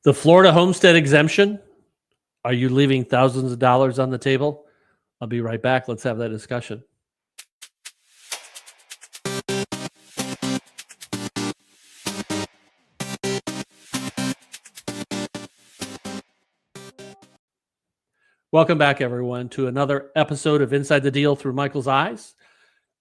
The Florida Homestead Exemption. Are you leaving thousands of dollars on the table? I'll be right back. Let's have that discussion. Welcome back, everyone, to another episode of Inside the Deal Through Michael's Eyes,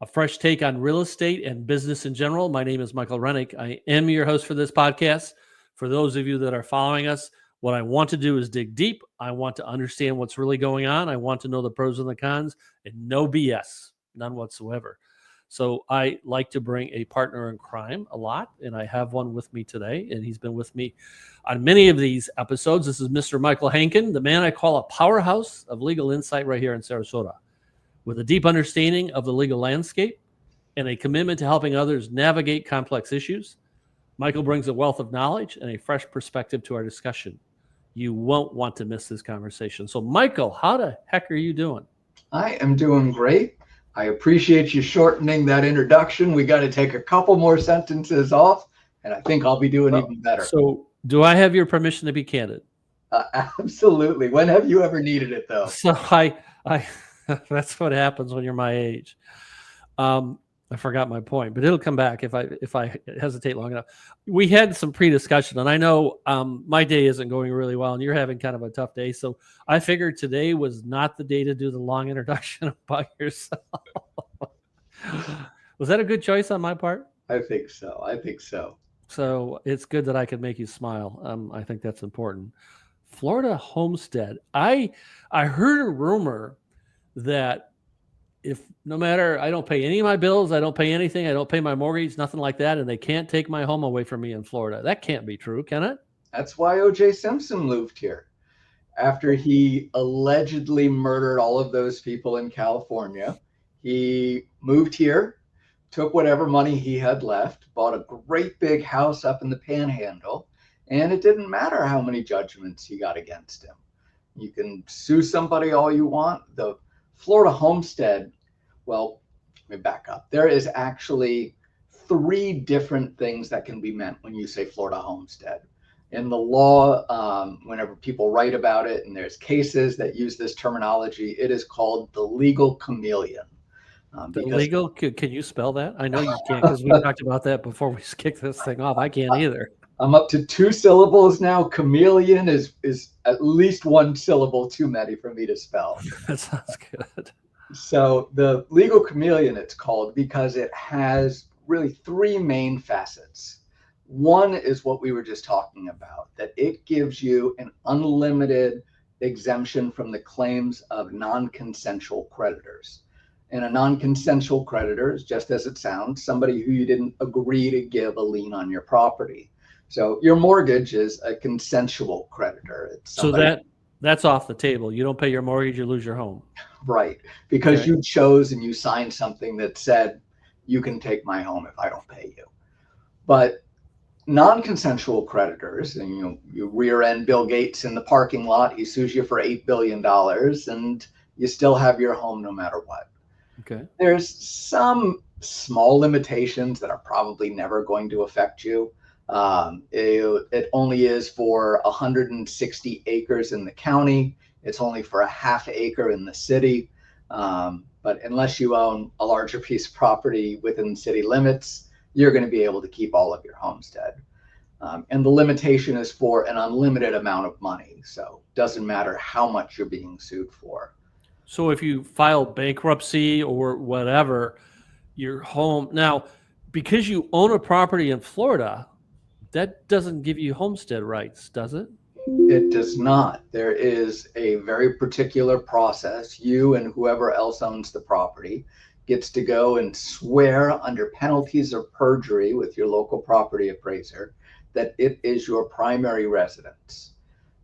a fresh take on real estate and business in general. My name is Michael Renick. I am your host for this podcast. For those of you that are following us, what I want to do is dig deep. I want to understand what's really going on. I want to know the pros and the cons, and no BS, none whatsoever. So I like to bring a partner in crime a lot, and I have one with me today, and he's been with me on many of these episodes. This is Mr. Michael Hankin, the man I call a powerhouse of legal insight right here in Sarasota, with a deep understanding of the legal landscape and a commitment to helping others navigate complex issues. Michael brings a wealth of knowledge and a fresh perspective to our discussion. You won't want to miss this conversation. So, Michael, how the heck are you doing? I am doing great. I appreciate you shortening that introduction. We got to take a couple more sentences off, and I think I'll be doing even better. So, do I have your permission to be candid? Absolutely. When have you ever needed it, though? So, I that's what happens when you're my age. I forgot my point, but it'll come back if I hesitate long enough. We had some pre-discussion, and I know my day isn't going really well, and you're having kind of a tough day. So I figured today was not the day to do the long introduction about yourself. Was that a good choice on my part? I think so. So it's good that I could make you smile. I think that's important. Florida Homestead. I heard a rumor that if no matter, I don't pay any of my bills, I don't pay anything, I don't pay my mortgage, nothing like that, and they can't take my home away from me in Florida. That can't be true, can it? That's why O.J. Simpson moved here. After he allegedly murdered all of those people in California, he moved here, took whatever money he had left, bought a great big house up in the Panhandle, and it didn't matter how many judgments he got against him. You can sue somebody all you want. The Florida Homestead, well, let me back up. There is actually 3 different things that can be meant when you say Florida Homestead. In the law, whenever people write about it, and there's cases that use this terminology, it is called the legal chameleon. Can you spell that? I know you can't, because we talked about that before we kicked this thing off. I can't either. I'm up to 2 syllables now. Chameleon is at least 1 syllable too many for me to spell. That sounds good. So the legal chameleon, it's called because it has really 3 main facets. One is what we were just talking about, that it gives you an unlimited exemption from the claims of non-consensual creditors. And a non-consensual creditor is, just as it sounds, somebody who you didn't agree to give a lien on your property. So your mortgage is a consensual creditor. It's somebody, so that's off the table. You don't pay your mortgage, you lose your home. Right. Because you chose and you signed something that said, you can take my home if I don't pay you. But non-consensual creditors, and you rear end Bill Gates in the parking lot, he sues you for $8 billion, and you still have your home no matter what. Okay. There's some small limitations that are probably never going to affect you. It only is for 160 acres in the county. It's only for a half acre in the city. But unless you own a larger piece of property within city limits, you're going to be able to keep all of your homestead. And the limitation is for an unlimited amount of money. So it doesn't matter how much you're being sued for. So if you file bankruptcy or whatever, your home now, because you own a property in Florida, that doesn't give you homestead rights, does it? It does not. There is a very particular process. You and whoever else owns the property gets to go and swear under penalties of perjury with your local property appraiser that it is your primary residence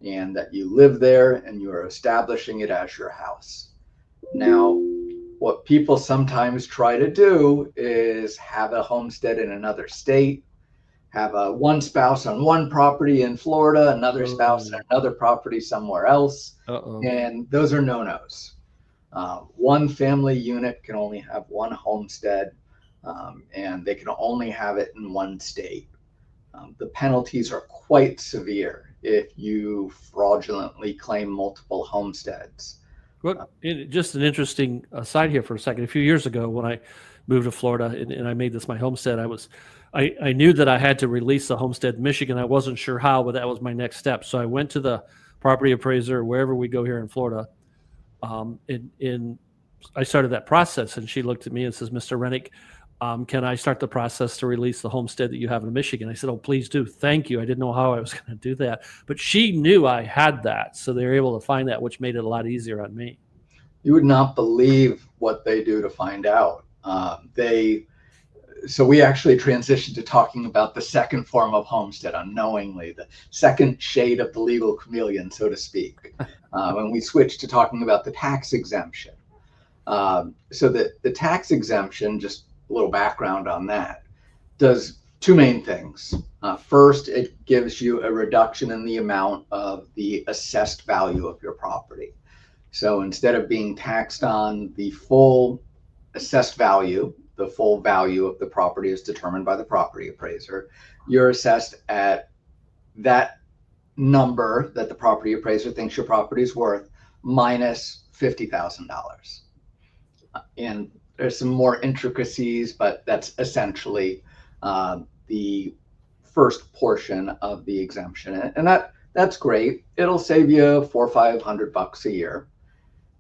and that you live there and you are establishing it as your house. Now, what people sometimes try to do is have a homestead in another state, have one spouse on one property in Florida, another spouse on another property somewhere else. And those are no-nos. One family unit can only have one homestead, and they can only have it in one state. The penalties are quite severe. if you fraudulently claim multiple homesteads. Just an interesting aside here for a second. A few years ago, when I moved to Florida and I made this my homestead, I knew that I had to release the homestead in Michigan. I wasn't sure how, but that was my next step. So I went to the property appraiser, wherever we go here in Florida, and I started that process. And she looked at me and says, "Mr. Renick, can I start the process to release the homestead that you have in Michigan?" I said, "Oh, please do. Thank you." I didn't know how I was going to do that, but she knew I had that. So they were able to find that, which made it a lot easier on me. You would not believe what they do to find out. So we actually transitioned to talking about the second form of homestead unknowingly, the second shade of the legal chameleon, so to speak. When we switched to talking about the tax exemption. So the tax exemption, just a little background on that, does two main things. First, it gives you a reduction in the amount of the assessed value of your property. So instead of being taxed on the full assessed value, the full value of the property is determined by the property appraiser, you're assessed at that number that the property appraiser thinks your property is worth minus $50,000. And there's some more intricacies, but that's essentially the first portion of the exemption. And that's great. It'll save you $400 or $500 a year.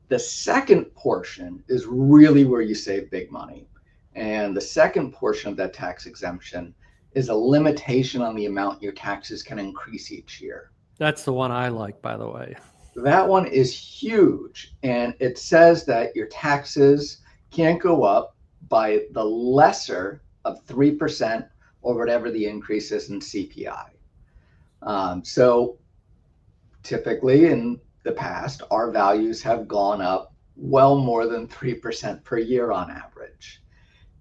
The second portion is really where you save big money. And the second portion of that tax exemption is a limitation on the amount your taxes can increase each year. That's the one I like, by the way. That one is huge. And it says that your taxes can't go up by the lesser of 3% or whatever the increase is in CPI. So typically in the past, our values have gone up well more than 3% per year on average.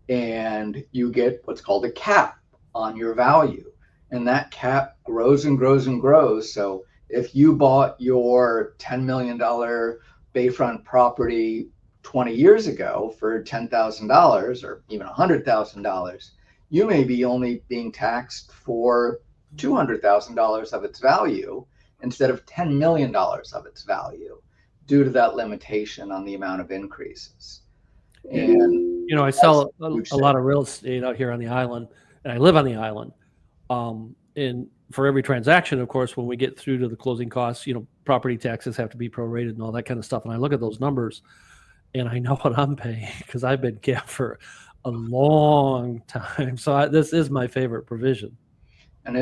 And you get what's called a cap on your value. And that cap grows and grows and grows. So if you bought your $10 million bayfront property 20 years ago for $10,000 or even $100,000, you may be only being taxed for $200,000 of its value instead of $10 million of its value due to that limitation on the amount of increases. And I sell a lot of real estate out here on the island, and I live on the island. And for every transaction, of course, when we get through to the closing costs, property taxes have to be prorated and all that kind of stuff. And I look at those numbers and I know what I'm paying because I've been capped for a long time. So this is my favorite provision. And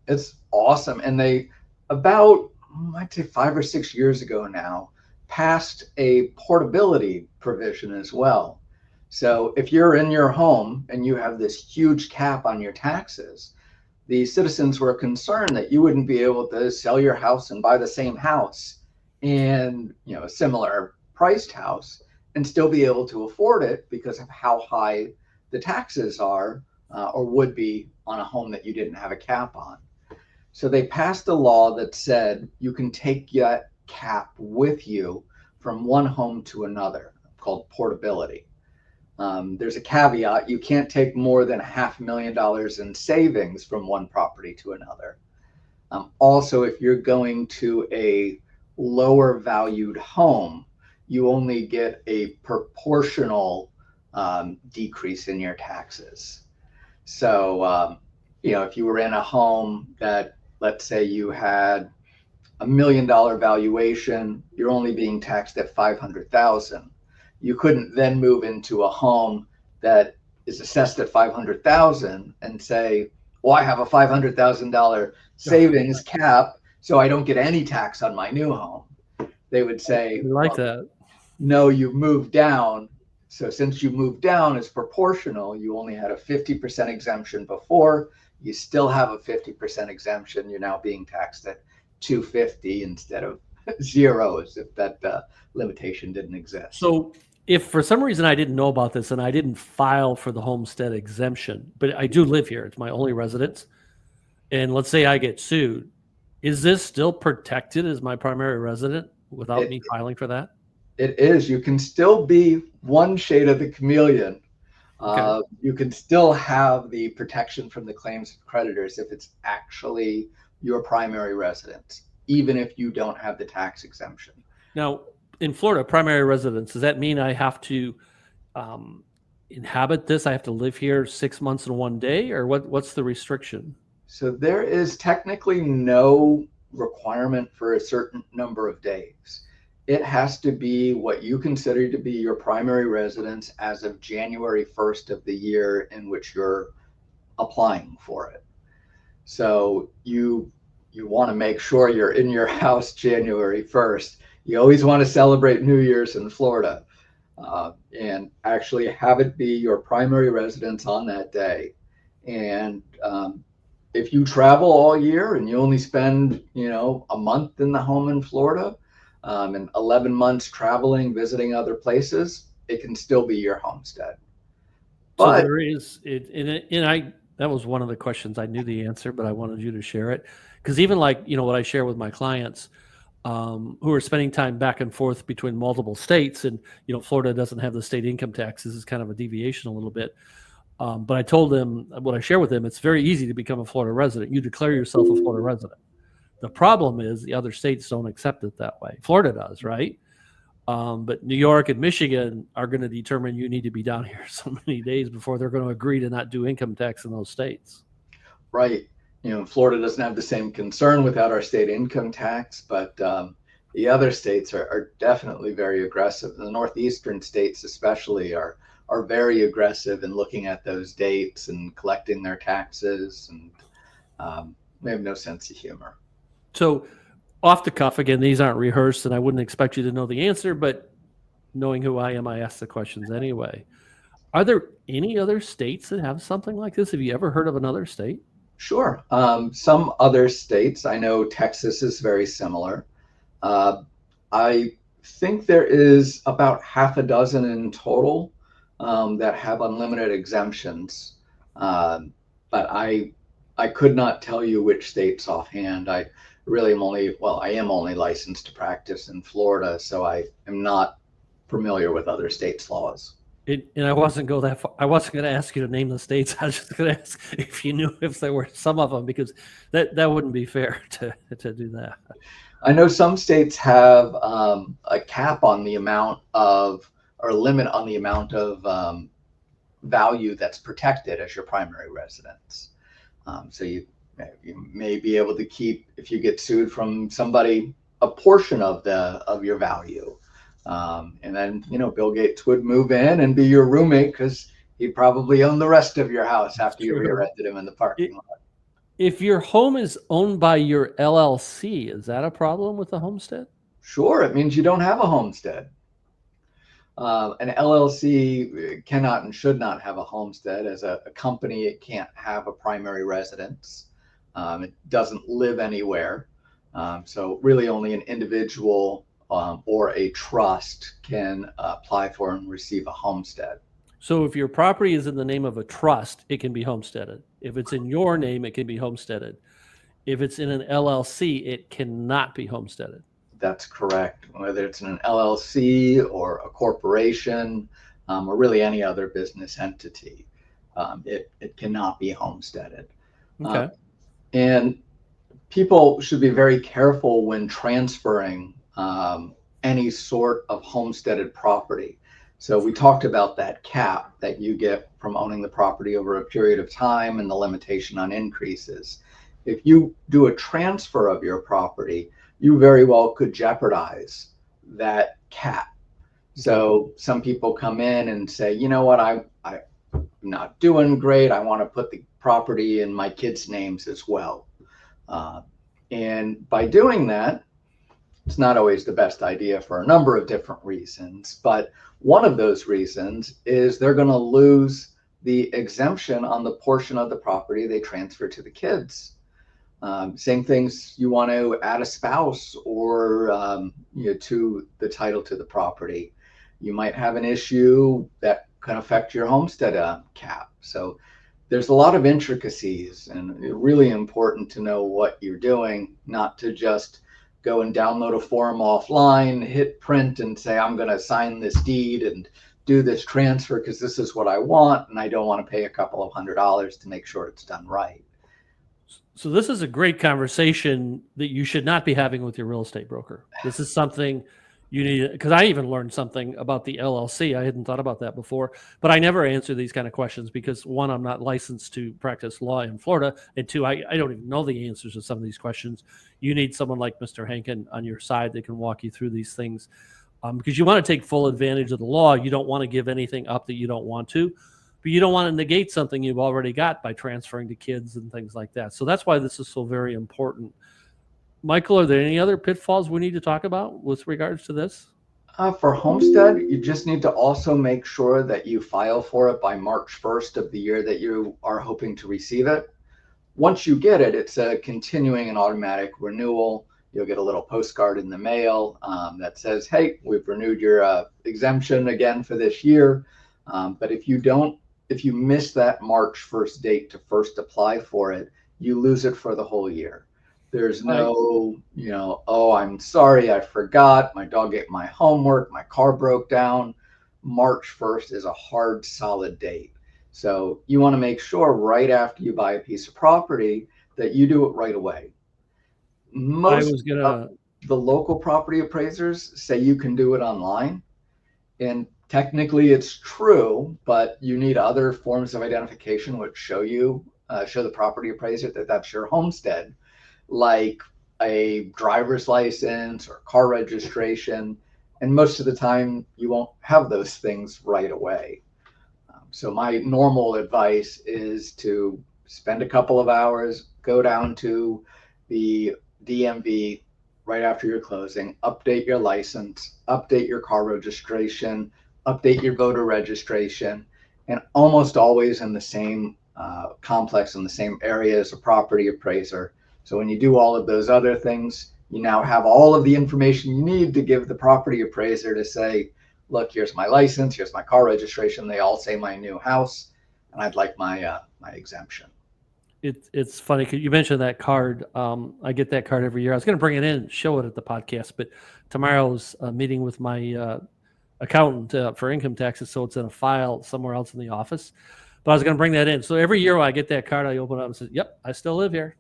it's awesome. And they, about, I'd say 5 or 6 years ago now, passed a portability provision as well. So if you're in your home and you have this huge cap on your taxes, the citizens were concerned that you wouldn't be able to sell your house and buy the same house and a similar priced house and still be able to afford it because of how high the taxes are or would be on a home that you didn't have a cap on. So they passed a law that said you can take that cap with you from one home to another, called portability. There's a caveat: you can't take more than $500,000 in savings from one property to another. Also, if you're going to a lower valued home, you only get a proportional decrease in your taxes. So, if you were in a home that, let's say you had $1 million valuation, you're only being taxed at $500,000. You couldn't then move into a home that is assessed at $500,000 and say, well, I have a $500,000 savings cap, so I don't get any tax on my new home. They would say, that. No, you've moved down. So since you moved down, it's proportional. You only had a 50% exemption before. You still have a 50% exemption. You're now being taxed at $250 instead of zero, as if that limitation didn't exist. So if for some reason I didn't know about this and I didn't file for the homestead exemption, but I do live here, it's my only residence, and let's say I get sued, is this still protected as my primary resident without me filing for that? It is. You can still be one shade of the chameleon. You can still have the protection from the claims of creditors if it's actually your primary residence, even if you don't have the tax exemption. Now, in Florida, primary residence, does that mean I have to inhabit this? I have to live here 6 months and 1 day, or what's the restriction? So there is technically no requirement for a certain number of days. It has to be what you consider to be your primary residence as of January 1st of the year in which you're applying for it. So you want to make sure you're in your house January 1st. You always want to celebrate New Year's in Florida, and actually have it be your primary residence on that day. And if you travel all year and you only spend, a month in the home in Florida, and 11 months traveling, visiting other places, it can still be your homestead. So But there is it, and I that was one of the questions. I knew the answer, but I wanted you to share it, because even like what I share with my clients, who are spending time back and forth between multiple states, and Florida doesn't have the state income tax. This is kind of a deviation a little bit. But I told them what I share with them. It's very easy to become a Florida resident. You declare yourself a Florida resident. The problem is the other states don't accept it that way. Florida does, right? But New York and Michigan are going to determine you need to be down here so many days before they're going to agree to not do income tax in those states. right, Florida doesn't have the same concern without our state income tax, but the other states are definitely very aggressive. The northeastern states especially are very aggressive in looking at those dates and collecting their taxes, and they have no sense of humor. So off the cuff, again, these aren't rehearsed, and I wouldn't expect you to know the answer, but knowing who I am, I ask the questions anyway. Are there any other states that have something like this? Have you ever heard of another state? Sure. Some other states, I know Texas is very similar. I think there is about half a dozen in total that have unlimited exemptions. But I could not tell you which states offhand. I really am only licensed to practice in Florida, so I am not familiar with other states' laws. And I wasn't go that far. I wasn't going to ask you to name the states. I was just going to ask if you knew if there were some of them, because that wouldn't be fair to do that. I know some states have a cap on the amount of, or a limit on the amount of value that's protected as your primary residence. So you may be able to keep, if you get sued from somebody, a portion of your value. And then, Bill Gates would move in and be your roommate because he'd probably own the rest of your house after you re-rented him in the parking lot. If your home is owned by your LLC, is that a problem with the homestead? Sure, it means you don't have a homestead. An LLC cannot and should not have a homestead. As a company, it can't have a primary residence. It doesn't live anywhere. So really only an individual or a trust can apply for and receive a homestead. So if your property is in the name of a trust, it can be homesteaded. If it's in your name, it can be homesteaded. If it's in an LLC, it cannot be homesteaded. That's correct. Whether it's in an LLC or a corporation, or really any other business entity, it cannot be homesteaded. Okay. And people should be very careful when transferring any sort of homesteaded property. So we talked about that cap that you get from owning the property over a period of time and the limitation on increases. If you do a transfer of your property, you very well could jeopardize that cap. So some people come in and say, you know what, I'm not doing great. I want to put the property in my kids' names as well. And by doing that, it's not always the best idea for a number of different reasons, but one of those reasons is they're going to lose the exemption on the portion of the property they transfer to the kids. Same things, you want to add a spouse or to the title to the property. You might have an issue that can affect your homestead cap. So there's a lot of intricacies, and it's really important to know what you're doing, not to just go and download a form offline, hit print and say, I'm going to sign this deed and do this transfer because this is what I want, and I don't want to pay a couple of $100s to make sure it's done right. So this is a great conversation that you should not be having with your real estate broker. This is something you need, because I even learned something about the LLC. I hadn't thought about that before, but I never answer these kind of questions because one, I'm not licensed to practice law in Florida, and two, I don't even know the answers to some of these questions. You need someone like Mr. Hankin on your side that can walk you through these things, because you want to take full advantage of the law. You don't want to give anything up that you don't want to, but you don't want to negate something you've already got by transferring to kids and things like that. So that's why this is so very important. Michael, are there any other pitfalls we need to talk about with regards to this? For Homestead, you just need to also make sure that you file for it by March 1st of the year that you are hoping to receive it. Once you get it, it's a continuing and automatic renewal. You'll get a little postcard in the mail that says, hey, we've renewed your exemption again for this year. But if you miss that March 1st date to first apply for it, you lose it for the whole year. There's no, oh, I'm sorry, I forgot, my dog ate my homework, my car broke down. March 1st is a hard, solid date. So you want to make sure right after you buy a piece of property that you do it right away. Most of the local property appraisers say you can do it online. And technically it's true, but you need other forms of identification which show the property appraiser that that's your homestead, like a driver's license or car registration. And most of the time you won't have those things right away. So my normal advice is to spend a couple of hours, go down to the DMV right after your closing, update your license, update your car registration, update your voter registration, and almost always in the same complex, in the same area as a property appraiser. So when you do all of those other things, you now have all of the information you need to give the property appraiser to say, look, here's my license, here's my car registration. They all say my new house, and I'd like my exemption. It's funny because you mentioned that card. I get that card every year. I was going to bring it in and show it at the podcast, but tomorrow's meeting with my accountant for income taxes, so it's in a file somewhere else in the office. But I was going to bring that in. So every year when I get that card, I open it up and say, yep, I still live here.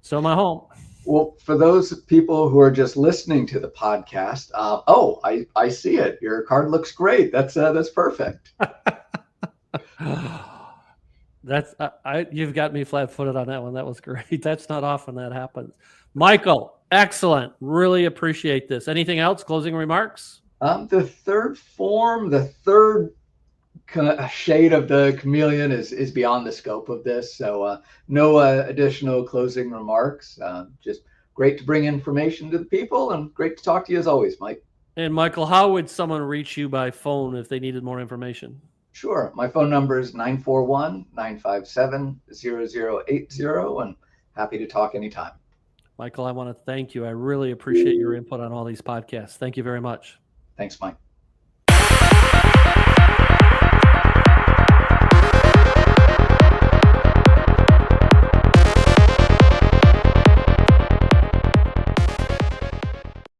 Still my home. Well, for those people who are just listening to the podcast, I see it. Your card looks great. That's perfect. You've got me flat-footed on that one. That was great. That's not often that happens. Michael, excellent. Really appreciate this. Anything else? Closing remarks? The third form, the third shade of the chameleon is beyond the scope of this. So no additional closing remarks. Just great to bring information to the people and great to talk to you as always, Mike. And Michael, how would someone reach you by phone if they needed more information? Sure. My phone number is 941-957-0080, and happy to talk anytime. Michael, I want to thank you. I really appreciate your input on all these podcasts. Thank you very much. Thanks, Mike.